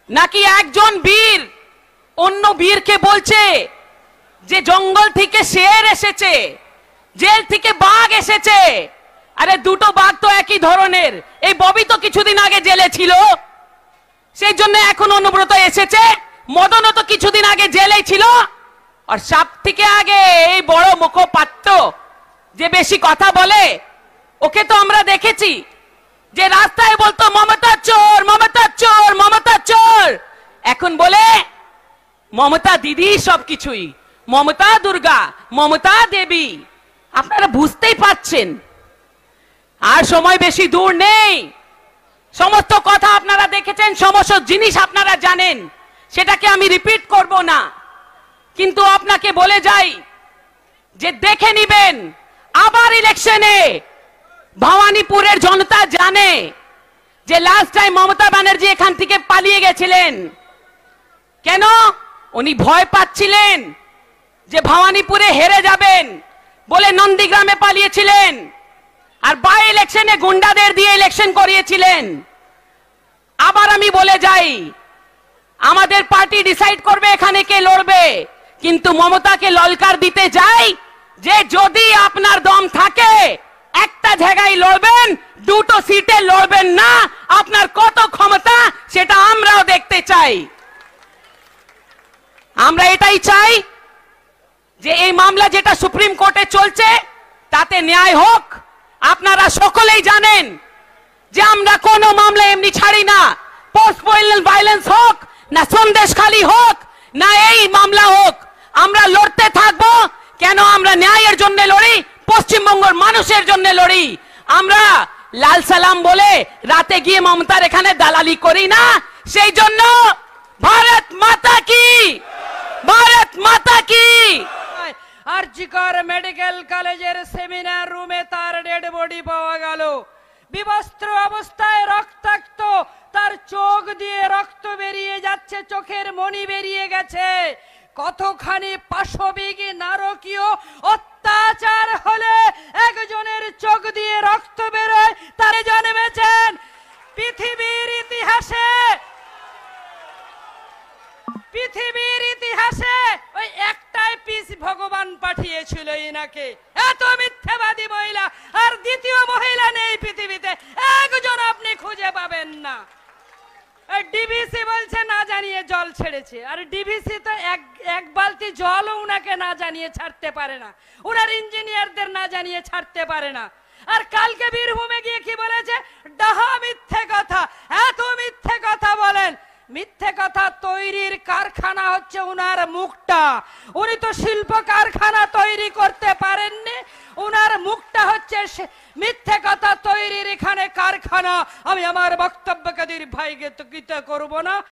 নাকি একজন বীর অন্য বীরকে বলছে যে জঙ্গল থেকে শের এসেছে, জেল থেকে বাঘ এসেছে? আরে দুটো বাঘ তো একই ধরনের। এই ববি তো কিছুদিন আগে জেলে ছিল, সেই জন্য এখন অনুব্রত এসেছে। মদনও তো কিছুদিন আগে জেলেই ছিল। আর সব থেকে আগে এই বড় মুখপাত্র যে বেশি কথা বলে, ওকে তো আমরা দেখেছি যে রাস্তায় বলতো মমতা চোর, মমতা চোর, মমতা চোর। এখন বলে মমতা দিদি সবকিছুই, মমতা দুর্গা, মমতা দেবী। আপনারা বুঝতেই পারছেন আর সময় বেশি দূর নেই। সমস্ত কথা আপনারা দেখেছেন, সমস্ত জিনিস আপনারা জানেন, সেটাকে আমি রিপিট করব না। কিন্তু আপনাকে বলে যাই যে দেখে নিবেন আবার ইলেকশনে ভবানীপুরের জনতা জানে যে লাস্ট টাইম মমতা ব্যানার্জি এখান থেকে পালিয়ে গেছিলেন। কেন? উনি ভয় পাচ্ছিলেন যে ভবানীপুরে হেরে যাবেন বলে নন্দীগ্রামে পালিয়েছিলেন, আর বাই ইলেকশনে গুন্ডাদের দিয়ে ইলেকশন করিয়েছিলেন। আবার আমি বলে যাই, আমাদের পার্টি ডিসাইড করবে এখানে কে লড়বে, কিন্তু মমতাকে ললকার দিতে যাই যে যদি আপনার দম থাকে একটা জায়গায় লড়বেন, দুটো সিটে লড়বেন না। আপনার কত ক্ষমতা সেটা আমরাও দেখতে চাই। আমরা এটাই চাই যে এই মামলা যেটা সুপ্রিম কোর্টে চলছে তাতে ন্যায় হোক। আপনারা সকলেই জানেন যে আমরা কোনো মামলা এমনি ছাড়ি না। পোস্ট ভায়োলেন্স হোক না, সন্দেশখালী হোক না, এই মামলা হোক, আমরা লড়তে থাকবো। কেন? আমরা ন্যায়ের জন্য লড়ি, পশ্চিমবঙ্গের মানুষের জন্য লড়ি। আমরা লাল সালাম বলে রাতে গিয়ে মমতার এখানে দালালি করি না। সেই জন্য ভারত মাতা কি, ভারত মাতা কি। আরজিকর মেডিকেল কলেজের সেমিনার রুমে তার ডেড বডি পাওয়া গেল, বিবস্ত্র অবস্থায়, রক্তাক্ত, তার চোখ দিয়ে রক্ত বেরিয়ে যাচ্ছে, চোখের মণি বেরিয়ে গেছে। কতখানি পাশবিক নারকীয় অত্যাচার হলে একজনের চোখ দিয়ে রক্ত বেরোয় তারে জন্মেছেন। পৃথিবীর ইতিহাসে, পৃথিবীর ইতিহাসে ওই একটাই পিস ভগবান পাঠিয়েছিল ইনাকে। এত মিথ্যাবাদী মহিলা আর দ্বিতীয় মহিলা নেই পৃথিবীতে, একজন আপনি খুঁজে পাবেন না। ডিভিসি বলছে না জানিয়ে জল ছেড়েছে, আর ডিভিসি তো এক বালতি জলও উনাকে না জানিয়ে ছাড়তে পারে না, উনার ইঞ্জিনিয়ারদের না জানিয়ে ছাড়তে পারে না। আর কালকে বীরভূমে গিয়ে কি বলেছে? ডাহা মিথ্যে কথা। এত মিথ্যে কথা বলেন। মিথ্যে কথা তৈরির কারখানা হচ্ছে উনার মুখটা। উনি তো শিল্প কারখানা তৈরি করতে পারেননি, উনার মুখটা হচ্ছে মিথ্যে কথা তৈরির এখানে কারখানা। আমি আমার বক্তব্যকে দীর্ঘায়িত করব না।